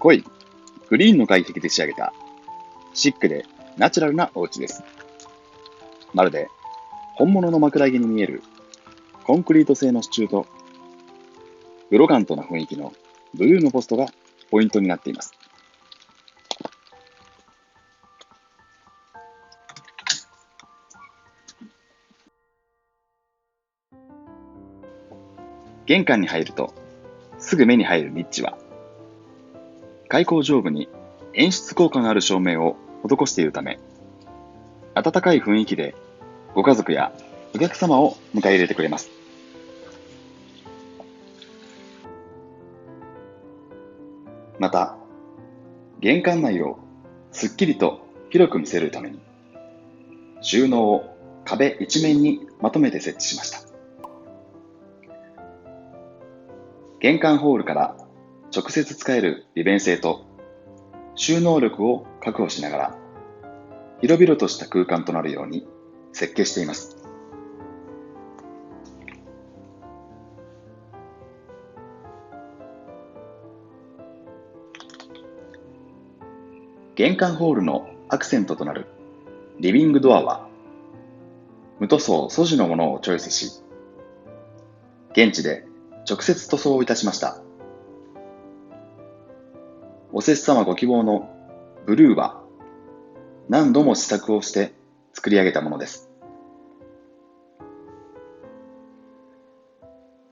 濃いグリーンの外壁で仕上げたシックでナチュラルなお家です。まるで本物の枕木に見えるコンクリート製の支柱とエロガントな雰囲気のブルーのポストがポイントになっています。玄関に入るとすぐ目に入るニッチは、開口上部に演出効果のある照明を施しているため、温かい雰囲気でご家族やお客様を迎え入れてくれます。また、玄関内をすっきりと広く見せるために、収納を壁一面にまとめて設置しました。玄関ホールから直接使える利便性と収納力を確保しながら、広々とした空間となるように設計しています。玄関ホールのアクセントとなるリビングドアは、無塗装素地のものをチョイスし、現地で直接塗装をいたしました。お施主様ご希望のブルーは何度も試作をして作り上げたものです。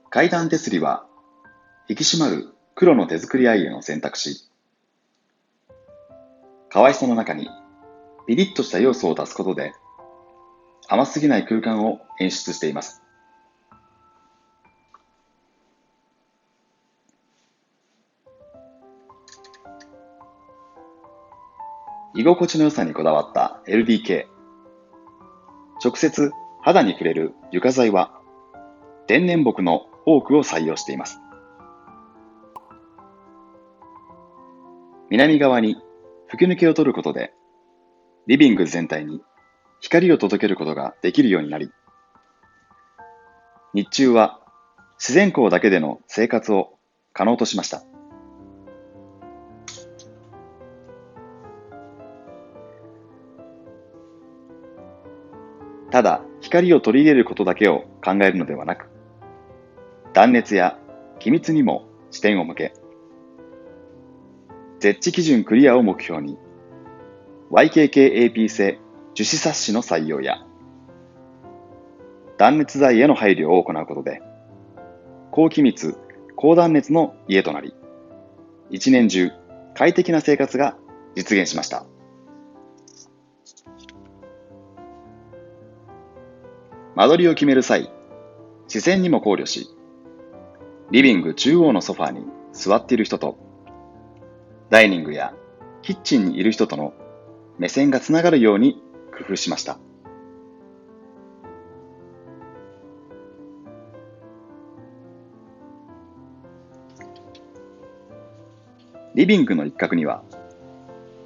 階段手すりは引き締まる黒の手作りアイロンを選択し、可愛さの中にピリッとした要素を出すことで甘すぎない空間を演出しています。居心地の良さにこだわった LDK。直接肌に触れる床材は天然木の多くを採用しています。南側に吹き抜けを取ることで、リビング全体に光を届けることができるようになり、日中は自然光だけでの生活を可能としました。ただ光を取り入れることだけを考えるのではなく、断熱や気密にも視点を向け、ゼッチ基準クリアを目標に YKKAP 製樹脂サッシの採用や断熱材への配慮を行うことで、高気密高断熱の家となり、一年中快適な生活が実現しました。間取りを決める際、視線にも考慮し、リビング中央のソファーに座っている人と、ダイニングやキッチンにいる人との目線がつながるように工夫しました。リビングの一角には、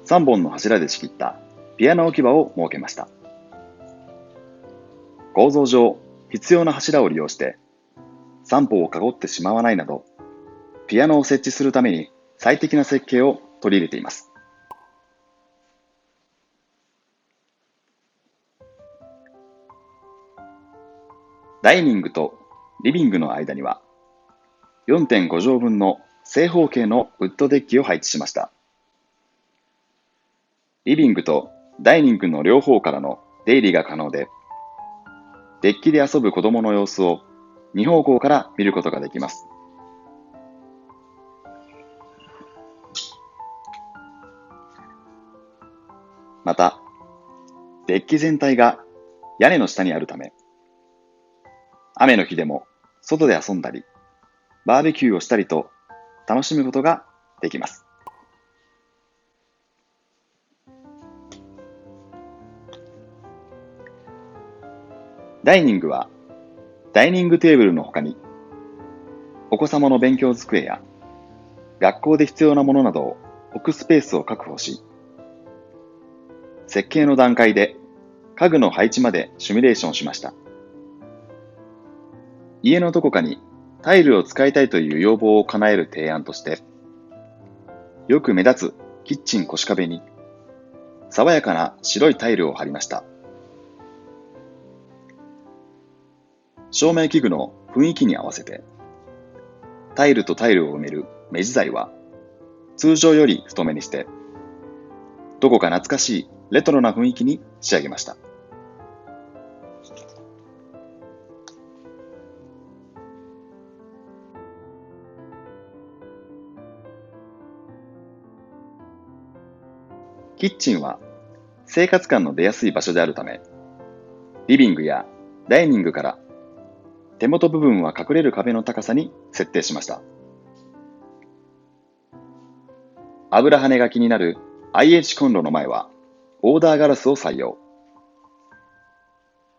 3本の柱で仕切ったピアノ置き場を設けました。構造上、必要な柱を利用して、3歩を囲ってしまわないなど、ピアノを設置するために最適な設計を取り入れています。ダイニングとリビングの間には、4.5 畳分の正方形のウッドデッキを配置しました。リビングとダイニングの両方からの出入りが可能で、デッキで遊ぶ子供の様子を2方向から見ることができます。また、デッキ全体が屋根の下にあるため、雨の日でも外で遊んだり、バーベキューをしたりと楽しむことができます。ダイニングはダイニングテーブルの他に、お子様の勉強机や学校で必要なものなどを置くスペースを確保し、設計の段階で家具の配置までシミュレーションしました。家のどこかにタイルを使いたいという要望を叶える提案として、よく目立つキッチン腰壁に爽やかな白いタイルを貼りました。照明器具の雰囲気に合わせて、タイルとタイルを埋める目地材は通常より太めにして、どこか懐かしいレトロな雰囲気に仕上げました。キッチンは生活感の出やすい場所であるため、リビングやダイニングから手元部分は隠れる壁の高さに設定しました。油跳ねが気になる IH コンロの前はオーダーガラスを採用。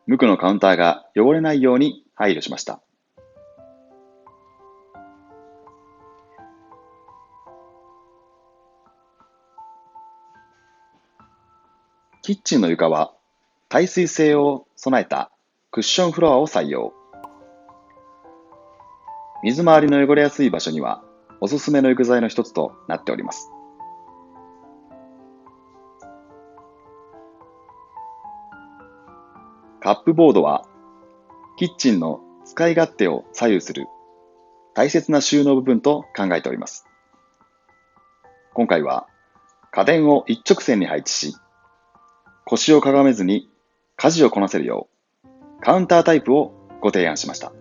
無垢のカウンターが汚れないように配慮しました。キッチンの床は耐水性を備えたクッションフロアを採用。水回りの汚れやすい場所にはおすすめの浴剤の一つとなっております。カップボードはキッチンの使い勝手を左右する大切な収納部分と考えております。今回は家電を一直線に配置し、腰をかがめずに家事をこなせるようカウンタータイプをご提案しました。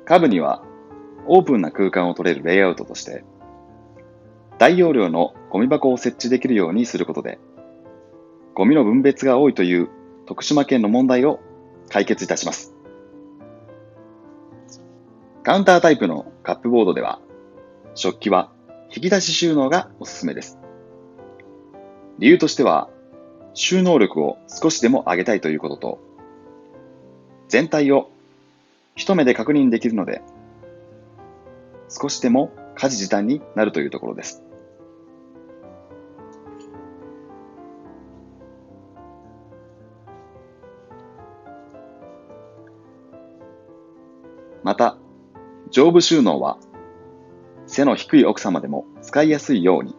下部にはオープンな空間を取れるレイアウトとして、大容量のゴミ箱を設置できるようにすることで、ゴミの分別が多いという徳島県の問題を解決いたします。カウンタータイプのカップボードでは、食器は引き出し収納がおすすめです。理由としては、収納力を少しでも上げたいということと、全体を一目で確認できるので、少しでも家事時短になるというところです。また、上部収納は背の低い奥様でも使いやすいように、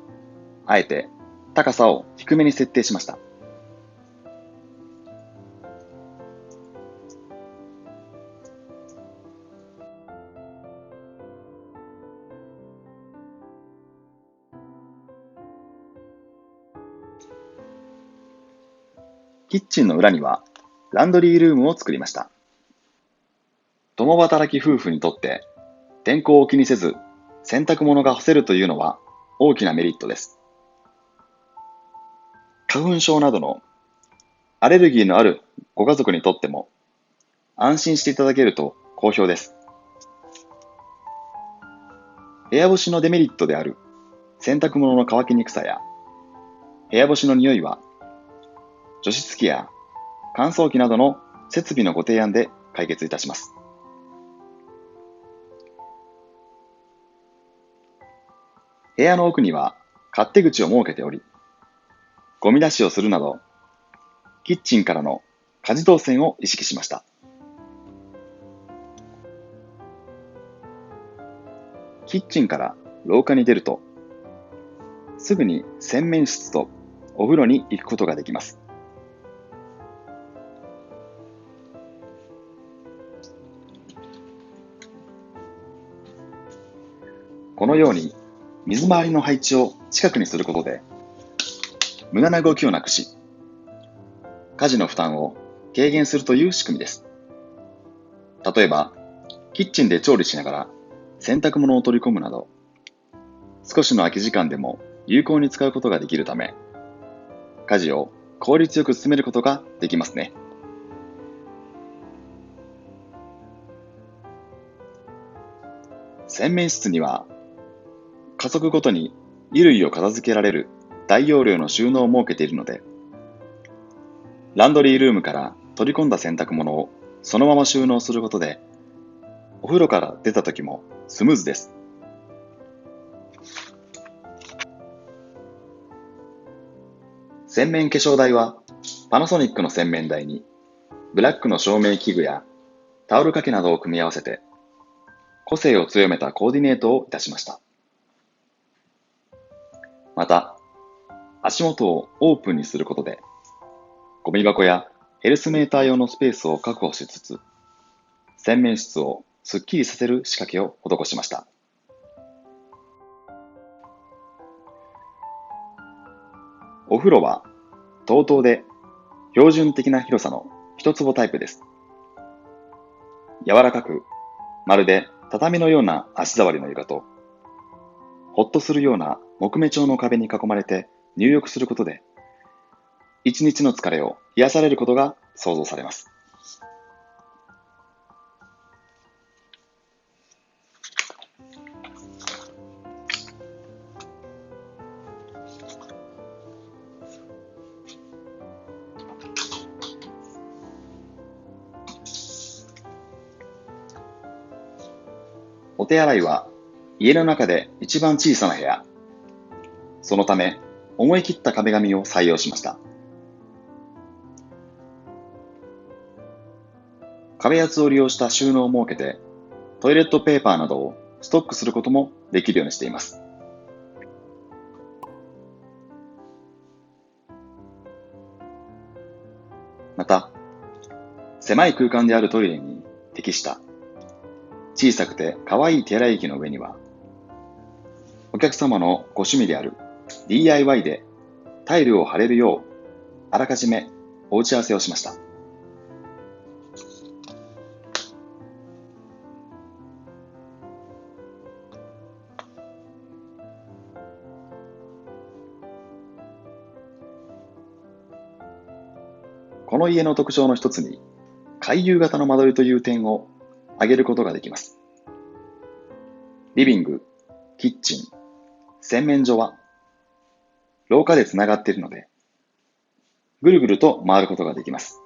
あえて高さを低めに設定しました。キッチンの裏にはランドリールームを作りました。共働き夫婦にとって天候を気にせず洗濯物が干せるというのは大きなメリットです。花粉症などのアレルギーのあるご家族にとっても安心していただけると好評です。部屋干しのデメリットである洗濯物の乾きにくさや部屋干しの匂いは除湿機や乾燥機などの設備のご提案で解決いたします。部屋の奥には勝手口を設けており、ゴミ出しをするなど、キッチンからの家事動線を意識しました。キッチンから廊下に出ると、すぐに洗面室とお風呂に行くことができます。このように水回りの配置を近くにすることで、無駄な動きをなくし、家事の負担を軽減するという仕組みです。例えば、キッチンで調理しながら洗濯物を取り込むなど、少しの空き時間でも有効に使うことができるため、家事を効率よく進めることができますね。洗面室には家族ごとに衣類を片付けられる大容量の収納を設けているので、ランドリールームから取り込んだ洗濯物をそのまま収納することで、お風呂から出た時もスムーズです。洗面化粧台はパナソニックの洗面台にブラックの照明器具やタオル掛けなどを組み合わせて、個性を強めたコーディネートをいたしました。また、足元をオープンにすることで、ゴミ箱やヘルスメーター用のスペースを確保しつつ、洗面室をすっきりさせる仕掛けを施しました。お風呂は TOTO で標準的な広さの一坪タイプです。柔らかく、まるで畳のような足触りの床と、ほっとするような木目調の壁に囲まれて入浴することで、一日の疲れを癒されることが想像されます。お手洗いは家の中で一番小さな部屋。そのため、思い切った壁紙を採用しました。壁圧を利用した収納を設けて、トイレットペーパーなどをストックすることもできるようにしています。また、狭い空間であるトイレに適した小さくて可愛い手洗い機の上には、お客様のご趣味である DIY でタイルを貼れるよう、あらかじめお打ち合わせをしました。この家の特徴の一つに、回遊型の間取りという点を挙げることができます。リビング、キッチン、洗面所は廊下でつながっているので、ぐるぐると回ることができます。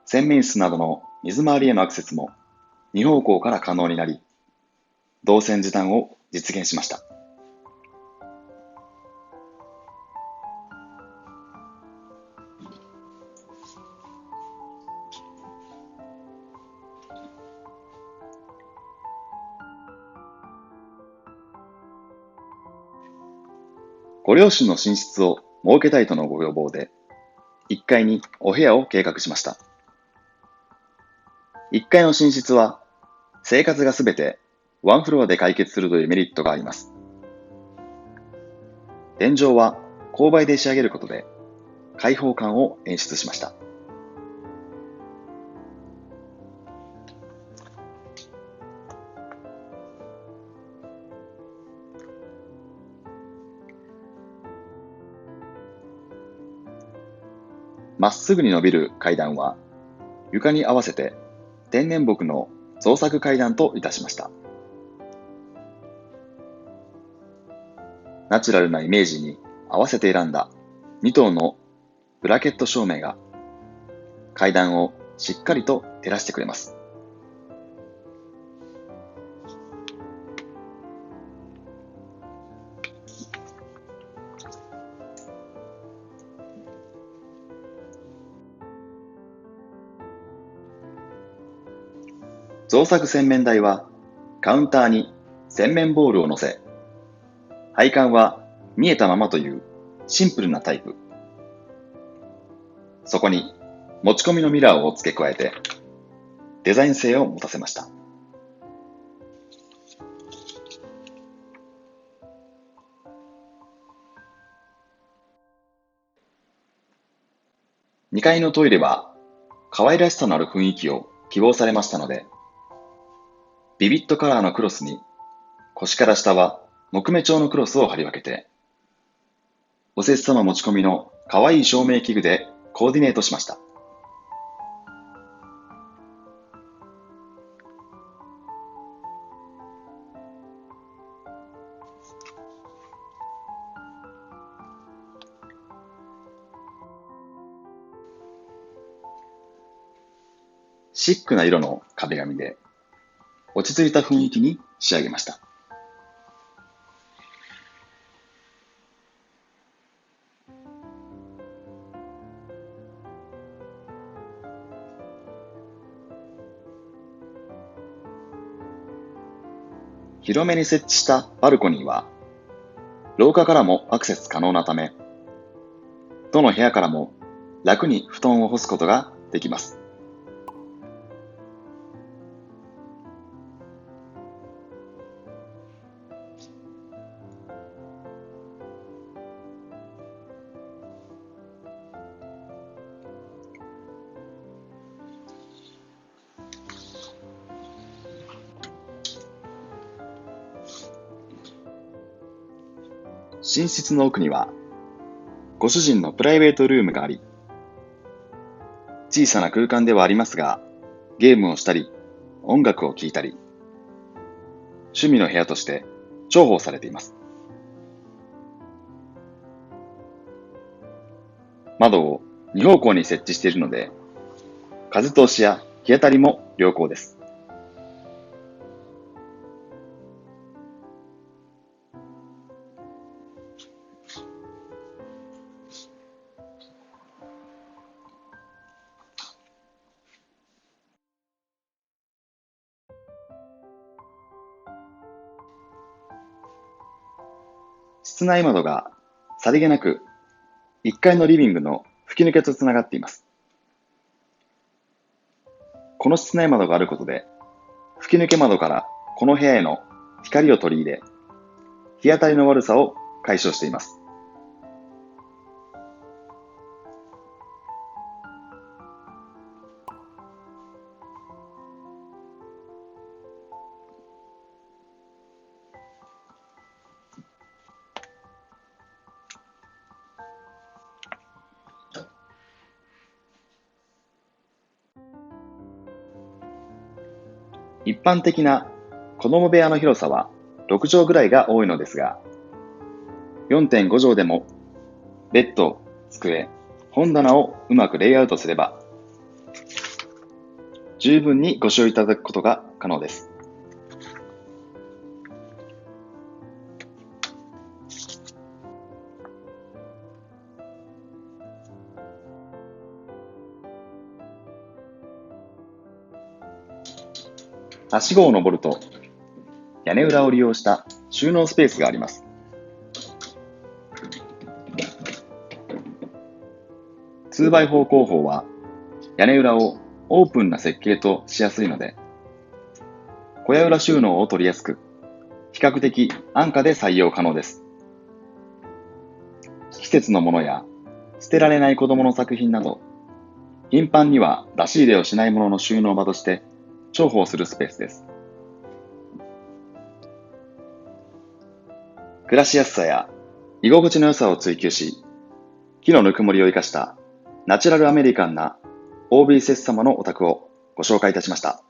洗面室などの水回りへのアクセスも2方向から可能になり、動線時短を実現しました。ご両親の寝室を設けたいとのご要望で、1階にお部屋を計画しました。1階の寝室は、生活がすべてワンフロアで解決するというメリットがあります。天井は勾配で仕上げることで、開放感を演出しました。まっすぐに伸びる階段は、床に合わせて天然木の造作階段といたしました。ナチュラルなイメージに合わせて選んだ2灯のブラケット照明が階段をしっかりと照らしてくれます。造作洗面台はカウンターに洗面ボールを乗せ、配管は見えたままというシンプルなタイプ。そこに持ち込みのミラーを付け加えてデザイン性を持たせました。2階のトイレは可愛らしさのある雰囲気を希望されましたので、ビビッドカラーのクロスに腰から下は木目調のクロスを貼り分けて、おせっさま持ち込みの可愛い照明器具でコーディネートしました。シックな色の壁紙で落ち着いた雰囲気に仕上げました。広めに設置したバルコニーは、廊下からもアクセス可能なため、どの部屋からも楽に布団を干すことができます。寝室の奥には、ご主人のプライベートルームがあり、小さな空間ではありますが、ゲームをしたり、音楽を聴いたり、趣味の部屋として重宝されています。窓を2方向に設置しているので、風通しや日当たりも良好です。室内窓がさりげなく1階のリビングの吹き抜けとつながっています。この室内窓があることで、吹き抜け窓からこの部屋への光を取り入れ、日当たりの悪さを解消しています。一般的な子供部屋の広さは6畳ぐらいが多いのですが、4.5 畳でもベッド、机、本棚をうまくレイアウトすれば、十分にご使用いただくことが可能です。はしごを登ると、屋根裏を利用した収納スペースがあります。2x4 工法は屋根裏をオープンな設計としやすいので、小屋裏収納を取りやすく、比較的安価で採用可能です。季節のものや捨てられない子供の作品など、頻繁には出し入れをしないものの収納場として重宝するスペースです。暮らしやすさや居心地の良さを追求し、木のぬくもりを生かしたナチュラルアメリカンな OB セッサマのお宅をご紹介いたしました。